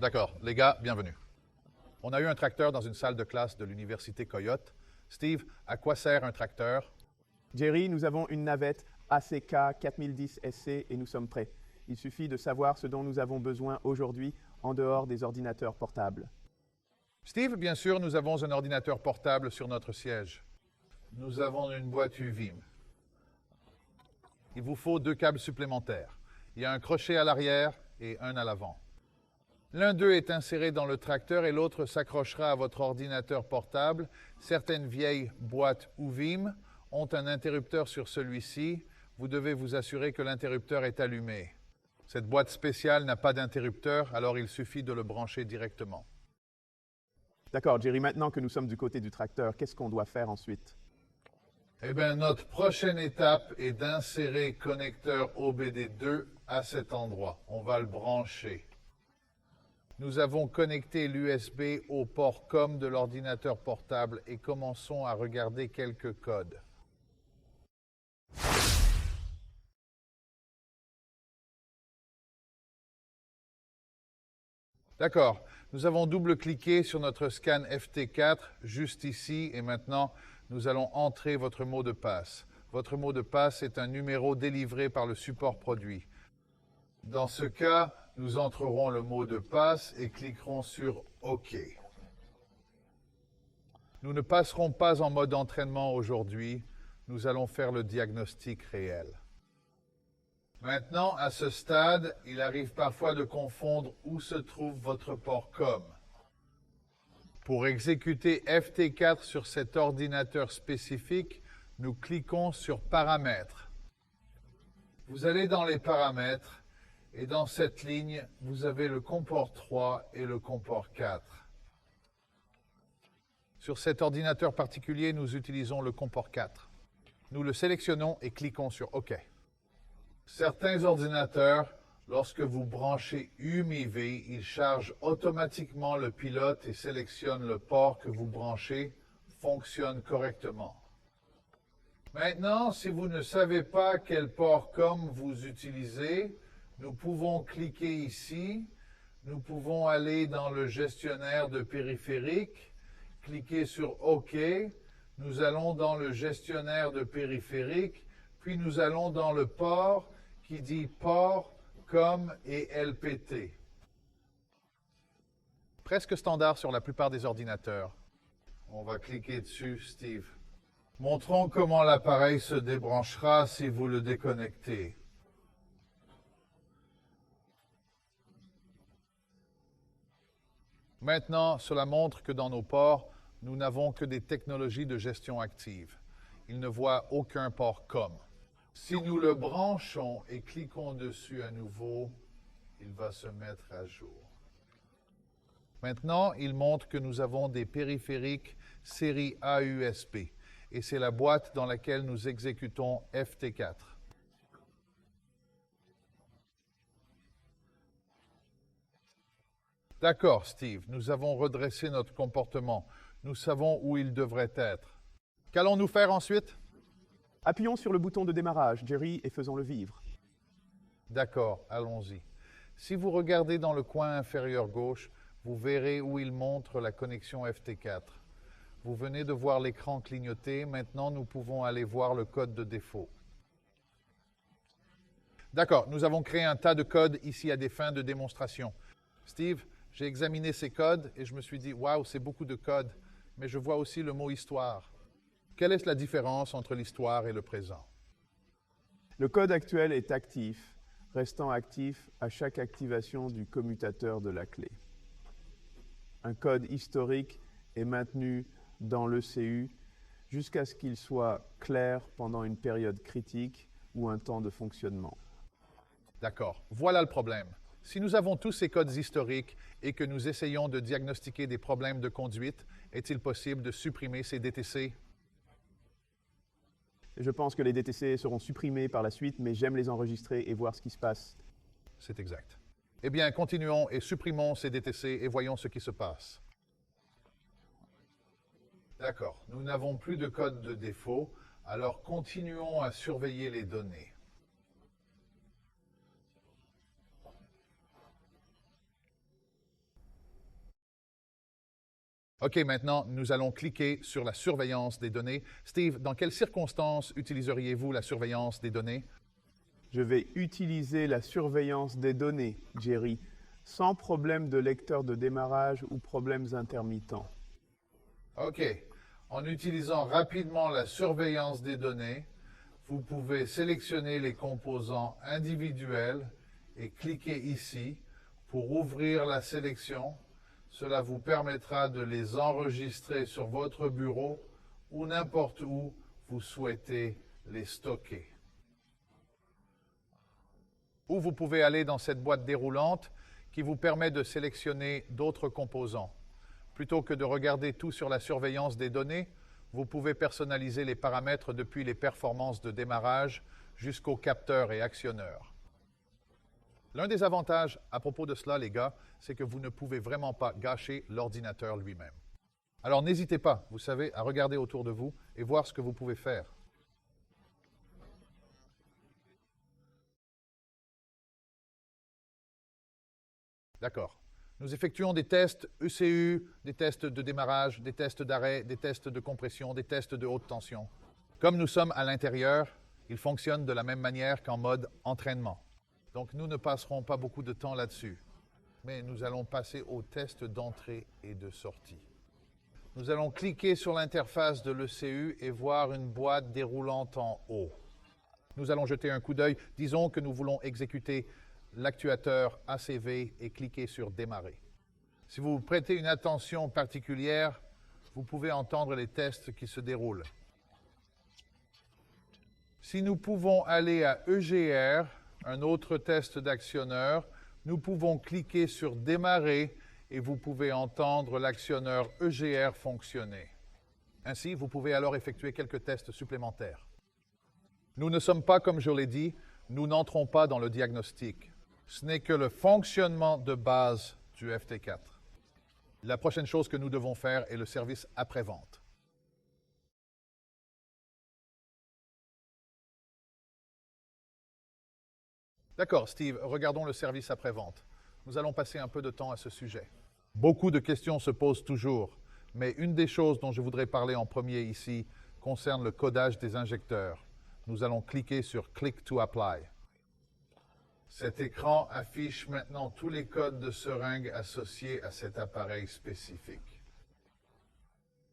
D'accord. Les gars, bienvenue. On a eu un tracteur dans une salle de classe de l'université Coyote. Steve, à quoi sert un tracteur? Jerry, nous avons une navette ACK 4010 SC et nous sommes prêts. Il suffit de savoir ce dont nous avons besoin aujourd'hui en dehors des ordinateurs portables. Steve, bien sûr, nous avons un ordinateur portable sur notre siège. Nous avons une boîte UVIM. Il vous faut 2 câbles supplémentaires. Il y a un crochet à l'arrière et un à l'avant. L'un d'eux est inséré dans le tracteur et l'autre s'accrochera à votre ordinateur portable. Certaines vieilles boîtes UVIM ont un interrupteur sur celui-ci. Vous devez vous assurer que l'interrupteur est allumé. Cette boîte spéciale n'a pas d'interrupteur, alors il suffit de le brancher directement. D'accord, Jerry, maintenant que nous sommes du côté du tracteur, qu'est-ce qu'on doit faire ensuite? Eh bien, notre prochaine étape est d'insérer connecteur OBD2 à cet endroit. On va le brancher. Nous avons connecté l'USB au port COM de l'ordinateur portable et commençons à regarder quelques codes. D'accord. Nous avons double-cliqué sur notre scan FT4 juste ici et maintenant nous allons entrer votre mot de passe. Votre mot de passe est un numéro délivré par le support produit. Dans ce cas, nous entrerons le mot de passe et cliquerons sur OK. Nous ne passerons pas en mode entraînement aujourd'hui. Nous allons faire le diagnostic réel. Maintenant, à ce stade, il arrive parfois de confondre où se trouve votre port COM. Pour exécuter FT4 sur cet ordinateur spécifique, nous cliquons sur Paramètres. Vous allez dans les paramètres et dans cette ligne, vous avez le COM port 3 et le COM port 4. Sur cet ordinateur particulier, nous utilisons le COM port 4. Nous le sélectionnons et cliquons sur OK. Certains ordinateurs, lorsque vous branchez UMIV, ils chargent automatiquement le pilote et sélectionnent le port que vous branchez, fonctionne correctement. Maintenant, si vous ne savez pas quel port COM vous utilisez, nous pouvons cliquer ici, nous pouvons aller dans le gestionnaire de périphériques, cliquer sur OK, nous allons dans le gestionnaire de périphériques, puis nous allons dans le port qui dit port, COM et LPT. Presque standard sur la plupart des ordinateurs. On va cliquer dessus, Steve. Montrons comment l'appareil se débranchera si vous le déconnectez. Maintenant, cela montre que dans nos ports, nous n'avons que des technologies de gestion active. Il ne voit aucun port COM. Si nous le branchons et cliquons dessus à nouveau, il va se mettre à jour. Maintenant, il montre que nous avons des périphériques série AUSP et c'est la boîte dans laquelle nous exécutons FT4. D'accord, Steve, nous avons redressé notre comportement. Nous savons où il devrait être. Qu'allons-nous faire ensuite? Appuyons sur le bouton de démarrage, Jerry, et faisons-le vivre. D'accord, allons-y. Si vous regardez dans le coin inférieur gauche, vous verrez où il montre la connexion FT4. Vous venez de voir l'écran clignoter, maintenant nous pouvons aller voir le code de défaut. D'accord, nous avons créé un tas de codes ici à des fins de démonstration. Steve, j'ai examiné ces codes et je me suis dit, waouh, c'est beaucoup de codes, mais je vois aussi le mot histoire. Quelle est la différence entre l'histoire et le présent? Le code actuel est actif, restant actif à chaque activation du commutateur de la clé. Un code historique est maintenu dans l'ECU jusqu'à ce qu'il soit clair pendant une période critique ou un temps de fonctionnement. D'accord, voilà le problème. Si nous avons tous ces codes historiques et que nous essayons de diagnostiquer des problèmes de conduite, est-il possible de supprimer ces DTC? Je pense que les DTC seront supprimés par la suite, mais j'aime les enregistrer et voir ce qui se passe. C'est exact. Eh bien, continuons et supprimons ces DTC et voyons ce qui se passe. D'accord, nous n'avons plus de code de défaut, alors continuons à surveiller les données. OK, maintenant, nous allons cliquer sur la surveillance des données. Steve, dans quelles circonstances utiliseriez-vous la surveillance des données? Je vais utiliser la surveillance des données, Jerry, sans problème de lecteur de démarrage ou problèmes intermittents. OK. En utilisant rapidement la surveillance des données, vous pouvez sélectionner les composants individuels et cliquer ici pour ouvrir la sélection. Cela vous permettra de les enregistrer sur votre bureau ou n'importe où vous souhaitez les stocker. Ou vous pouvez aller dans cette boîte déroulante qui vous permet de sélectionner d'autres composants. Plutôt que de regarder tout sur la surveillance des données, vous pouvez personnaliser les paramètres depuis les performances de démarrage jusqu'aux capteurs et actionneurs. L'un des avantages à propos de cela, les gars, c'est que vous ne pouvez vraiment pas gâcher l'ordinateur lui-même. Alors n'hésitez pas, vous savez, à regarder autour de vous et voir ce que vous pouvez faire. D'accord. Nous effectuons des tests ECU, des tests de démarrage, des tests d'arrêt, des tests de compression, des tests de haute tension. Comme nous sommes à l'intérieur, ils fonctionnent de la même manière qu'en mode entraînement. Donc nous ne passerons pas beaucoup de temps là-dessus. Mais nous allons passer au test d'entrée et de sortie. Nous allons cliquer sur l'interface de l'ECU et voir une boîte déroulante en haut. Nous allons jeter un coup d'œil. Disons que nous voulons exécuter l'actuateur ACV et cliquer sur Démarrer. Si vous prêtez une attention particulière, vous pouvez entendre les tests qui se déroulent. Si nous pouvons aller à EGR, un autre test d'actionneur, nous pouvons cliquer sur Démarrer et vous pouvez entendre l'actionneur EGR fonctionner. Ainsi, vous pouvez alors effectuer quelques tests supplémentaires. Nous ne sommes pas, comme je l'ai dit, nous n'entrons pas dans le diagnostic. Ce n'est que le fonctionnement de base du FT4. La prochaine chose que nous devons faire est le service après-vente. D'accord, Steve, regardons le service après-vente. Nous allons passer un peu de temps à ce sujet. Beaucoup de questions se posent toujours, mais une des choses dont je voudrais parler en premier ici concerne le codage des injecteurs. Nous allons cliquer sur Click to Apply. Cet écran affiche maintenant tous les codes de seringue associés à cet appareil spécifique.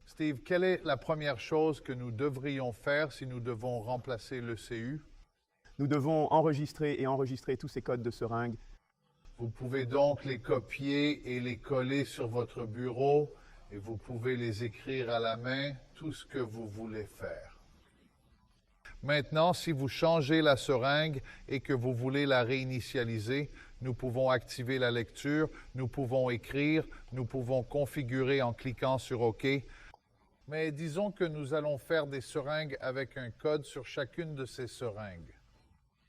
Steve, quelle est la première chose que nous devrions faire si nous devons remplacer l'ECU? Nous devons enregistrer tous ces codes de seringue. Vous pouvez donc les copier et les coller sur votre bureau et vous pouvez les écrire à la main, tout ce que vous voulez faire. Maintenant, si vous changez la seringue et que vous voulez la réinitialiser, nous pouvons activer la lecture, nous pouvons écrire, nous pouvons configurer en cliquant sur OK. Mais disons que nous allons faire des seringues avec un code sur chacune de ces seringues.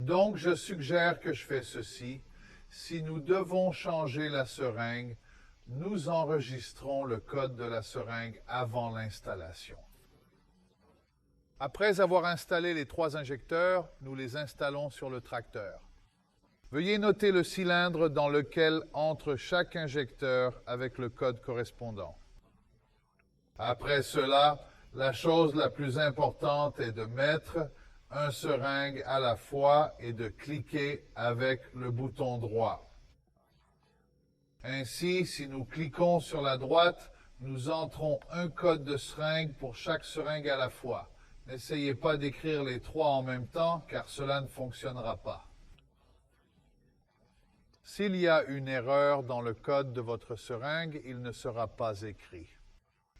Donc, je suggère que je fais ceci. Si nous devons changer la seringue, nous enregistrons le code de la seringue avant l'installation. Après avoir installé les 3 injecteurs, nous les installons sur le tracteur. Veuillez noter le cylindre dans lequel entre chaque injecteur avec le code correspondant. Après cela, la chose la plus importante est de mettre un seringue à la fois et de cliquer avec le bouton droit. Ainsi, si nous cliquons sur la droite, nous entrons un code de seringue pour chaque seringue à la fois. N'essayez pas d'écrire les 3 en même temps, car cela ne fonctionnera pas. S'il y a une erreur dans le code de votre seringue, il ne sera pas écrit.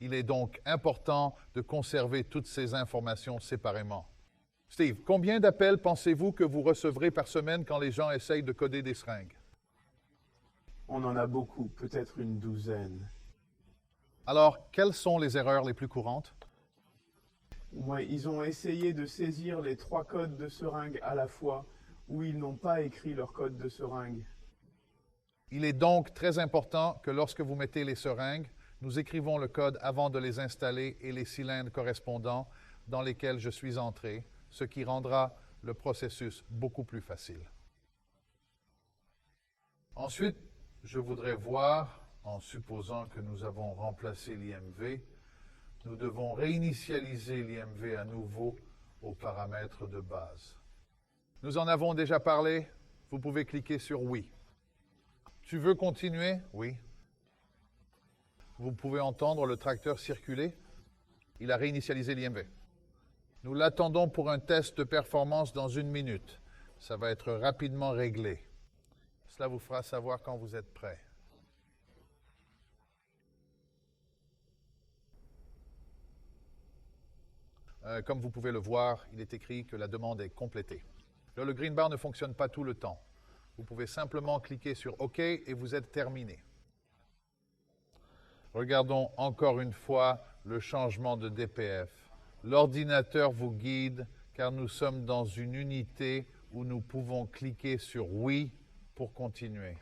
Il est donc important de conserver toutes ces informations séparément. Steve, combien d'appels pensez-vous que vous recevrez par semaine quand les gens essayent de coder des seringues? On en a beaucoup, peut-être une douzaine. Alors, quelles sont les erreurs les plus courantes? Ouais, ils ont essayé de saisir les 3 codes de seringue à la fois, ou ils n'ont pas écrit leur code de seringue. Il est donc très important que lorsque vous mettez les seringues, nous écrivons le code avant de les installer et les cylindres correspondants dans lesquels je suis entré, ce qui rendra le processus beaucoup plus facile. Ensuite, je voudrais voir en supposant que nous avons remplacé l'IMV, nous devons réinitialiser l'IMV à nouveau aux paramètres de base. Nous en avons déjà parlé. Vous pouvez cliquer sur « Oui ». Tu veux continuer? Oui. Vous pouvez entendre le tracteur circuler. Il a réinitialisé l'IMV. Nous l'attendons pour un test de performance dans 1 minute. Ça va être rapidement réglé. Cela vous fera savoir quand vous êtes prêt. Comme vous pouvez le voir, il est écrit que la demande est complétée. Là, le green bar ne fonctionne pas tout le temps. Vous pouvez simplement cliquer sur OK et vous êtes terminé. Regardons encore une fois le changement de DPF. L'ordinateur vous guide car nous sommes dans une unité où nous pouvons cliquer sur « Oui » pour continuer.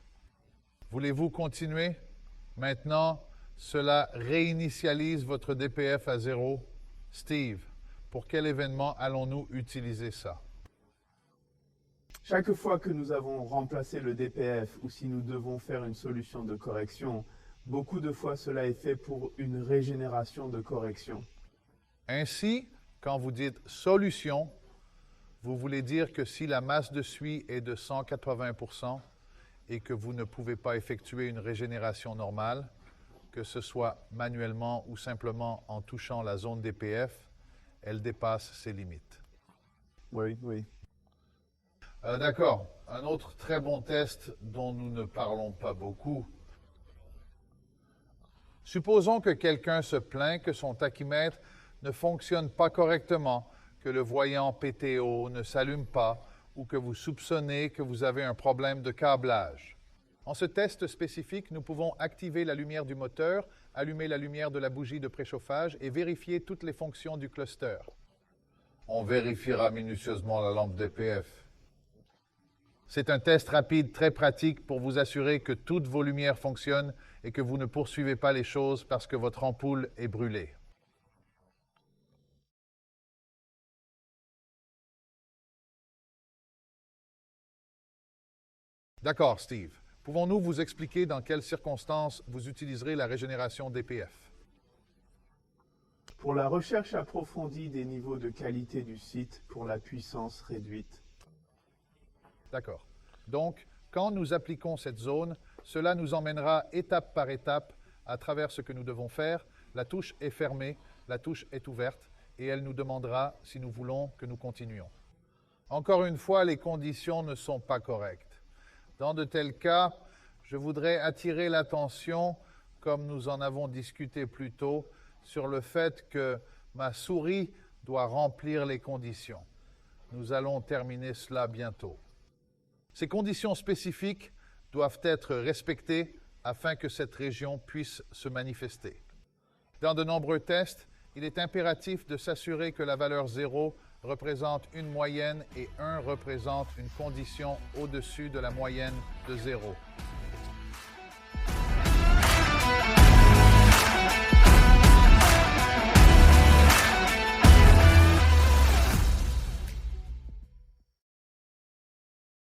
Voulez-vous continuer? Maintenant, cela réinitialise votre DPF à 0. Steve, pour quel événement allons-nous utiliser ça? Chaque fois que nous avons remplacé le DPF ou si nous devons faire une solution de correction, beaucoup de fois cela est fait pour une régénération de correction. Ainsi, quand vous dites « solution », vous voulez dire que si la masse de suie est de 180% et que vous ne pouvez pas effectuer une régénération normale, que ce soit manuellement ou simplement en touchant la zone DPF, elle dépasse ses limites. Oui, oui. D'accord. Un autre très bon test dont nous ne parlons pas beaucoup. Supposons que quelqu'un se plaint que son tachymètre ne fonctionne pas correctement, que le voyant PTO ne s'allume pas ou que vous soupçonnez que vous avez un problème de câblage. En ce test spécifique, nous pouvons activer la lumière du moteur, allumer la lumière de la bougie de préchauffage et vérifier toutes les fonctions du cluster. On vérifiera minutieusement la lampe DPF. C'est un test rapide très pratique pour vous assurer que toutes vos lumières fonctionnent et que vous ne poursuivez pas les choses parce que votre ampoule est brûlée. D'accord, Steve. Pouvons-nous vous expliquer dans quelles circonstances vous utiliserez la régénération DPF? Pour la recherche approfondie des niveaux de qualité du site pour la puissance réduite. D'accord. Donc, quand nous appliquons cette zone, cela nous emmènera étape par étape à travers ce que nous devons faire. La touche est fermée, la touche est ouverte et elle nous demandera si nous voulons que nous continuions. Encore une fois, les conditions ne sont pas correctes. Dans de tels cas, je voudrais attirer l'attention, comme nous en avons discuté plus tôt, sur le fait que ma souris doit remplir les conditions. Nous allons terminer cela bientôt. Ces conditions spécifiques doivent être respectées afin que cette région puisse se manifester. Dans de nombreux tests, il est impératif de s'assurer que la valeur 0 représente une moyenne et 1 représente une condition au-dessus de la moyenne de 0.